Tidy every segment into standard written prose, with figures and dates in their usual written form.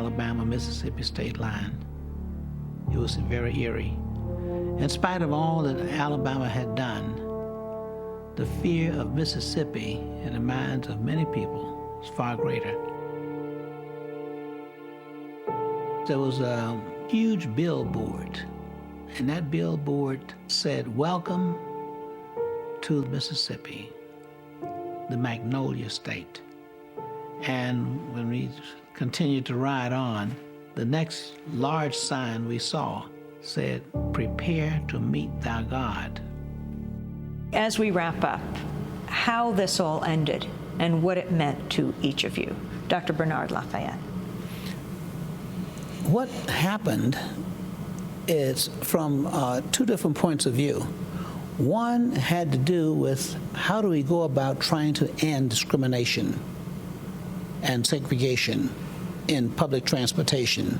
Alabama-Mississippi state line. It was very eerie. In spite of all that Alabama had done, the fear of Mississippi in the minds of many people was far greater. There was a huge billboard, and that billboard said, "Welcome to Mississippi, the Magnolia State." And when we continued to ride on, the next large sign we saw said, "Prepare to meet thy God." As we wrap up, how this all ended and what it meant to each of you. Dr. Bernard Lafayette. What happened is from two different points of view. One had to do with how do we go about trying to end discrimination and segregation in public transportation,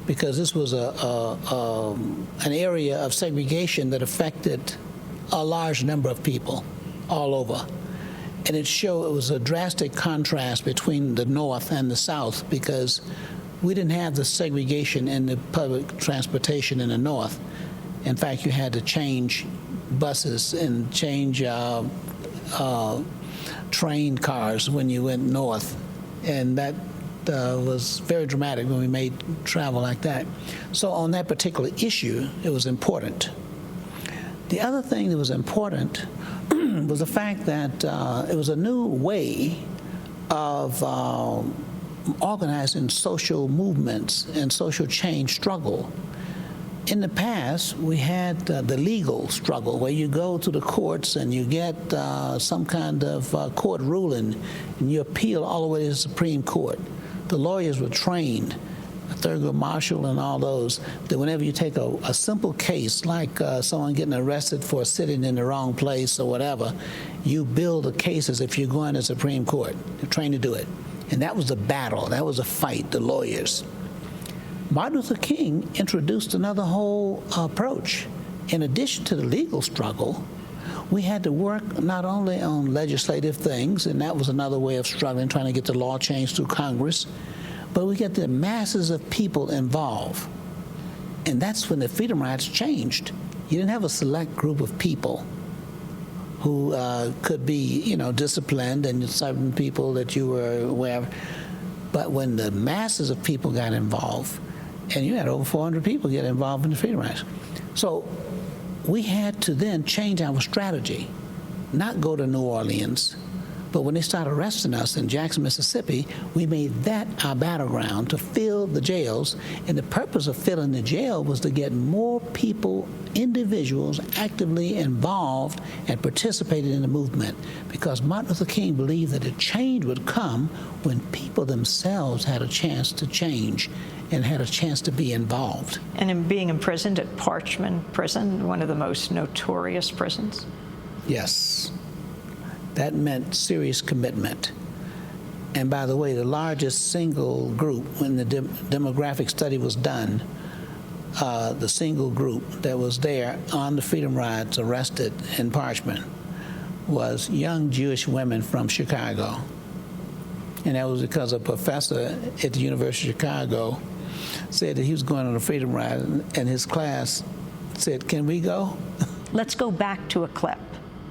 because this was an area of segregation that affected a large number of people all over. And it was a drastic contrast between the North and the South, because we didn't have the segregation in the public transportation in the North. In fact, you had to change buses and change train cars when you went north. And that was very dramatic when we made travel like that. So on that particular issue, it was important. The other thing that was important was the fact that it was a new way of organizing social movements and social change struggle. In the past, we had the legal struggle, where you go to the courts and you get some kind of court ruling, and you appeal all the way to the Supreme Court. The lawyers were trained, Thurgood Marshall and all those, that whenever you take a simple case, like someone getting arrested for sitting in the wrong place or whatever, you build a case as if you're going to the Supreme Court. They're trained to do it. And that was the battle, that was a fight, the lawyers. Martin Luther King introduced another whole approach. In addition to the legal struggle, we had to work not only on legislative things, and that was another way of struggling, trying to get the law changed through Congress, but we get the masses of people involved. And that's when the freedom rides changed. You didn't have a select group of people who could be, disciplined, and certain people that you were aware of. But when the masses of people got involved, and you had over 400 people get involved in the freedom rides. So we had to then change our strategy, not go to New Orleans, but when they started arresting us in Jackson, Mississippi, we made that our battleground to fill the jails. And the purpose of filling the jail was to get more people, individuals, actively involved and participated in the movement. Because Martin Luther King believed that a change would come when people themselves had a chance to change and had a chance to be involved. And in being imprisoned at Parchman Prison, one of the most notorious prisons? Yes. That meant serious commitment. And by the way, the largest single group, when the demographic study was done, the single group that was there on the freedom rides arrested in Parchman was young Jewish women from Chicago. And that was because a professor at the University of Chicago said that he was going on a freedom ride, and his class said, "Can we go?" Let's go back to a clip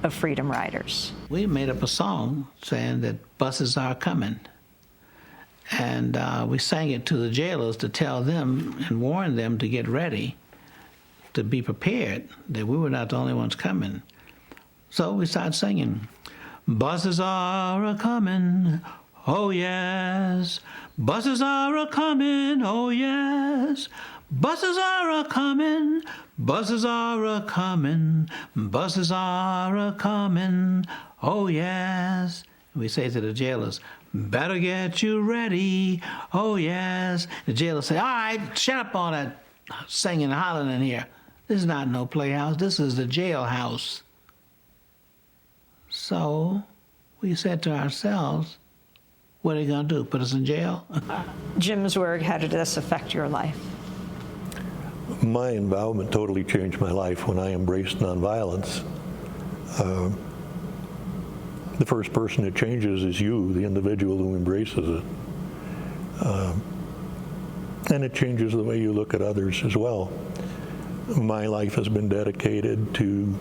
of Freedom Riders. We made up a song saying that buses are coming. And we sang it to the jailers to tell them and warn them to get ready, to be prepared, that we were not the only ones coming. So we started singing, "Buses are a-coming, oh yes. Buses are a-coming, oh yes. Buses are a-coming, buses are a-coming, buses are a-coming, oh yes." We say to the jailers, "Better get you ready, oh yes." The jailers say, "All right, shut up all that singing and hollering in here. This is not no playhouse, this is the jailhouse." So we said to ourselves, what are they gonna do, put us in jail? Jim Zwerg, how did this affect your life? My involvement totally changed my life when I embraced nonviolence. The first person it changes is you, the individual who embraces it. And it changes the way you look at others as well. My life has been dedicated to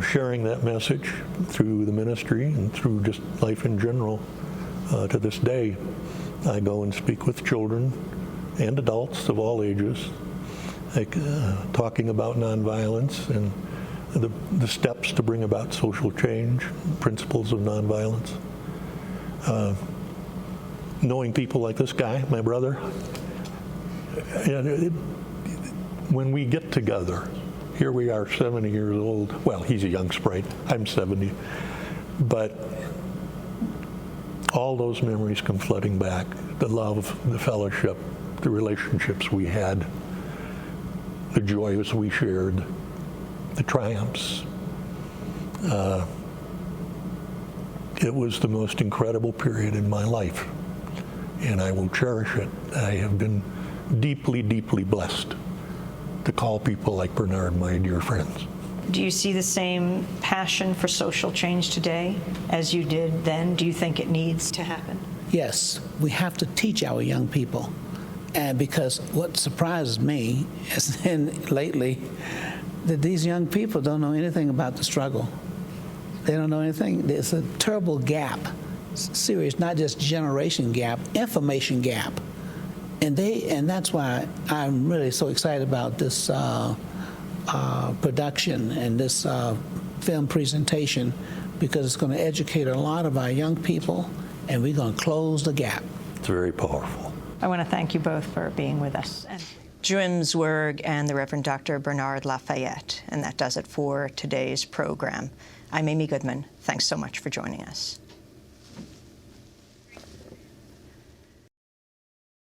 sharing that message through the ministry and through just life in general. To this day, I go and speak with children and adults of all ages, talking about nonviolence and the steps to bring about social change, principles of nonviolence. Knowing people like this guy, my brother, when we get together, here we are 70 years old. Well, he's a young sprite. I'm 70. But all those memories come flooding back. The love, the fellowship, the relationships we had, the joys we shared, the triumphs. It was the most incredible period in my life, and I will cherish it. I have been deeply, deeply blessed to call people like Bernard my dear friends. Do you see the same passion for social change today as you did then? Do you think it needs to happen? Yes, we have to teach our young people. And because what surprises me is lately that these young people don't know anything about the struggle. They don't know anything. There's a terrible gap, serious, not just generation gap, information gap. And that's why I'm really so excited about this production and this film presentation, because it's going to educate a lot of our young people, and we're going to close the gap. It's very powerful. I want to thank you both for being with us. Jim Zwerg and the Reverend Dr. Bernard Lafayette. And that does it for today's program. I'm Amy Goodman. Thanks so much for joining us.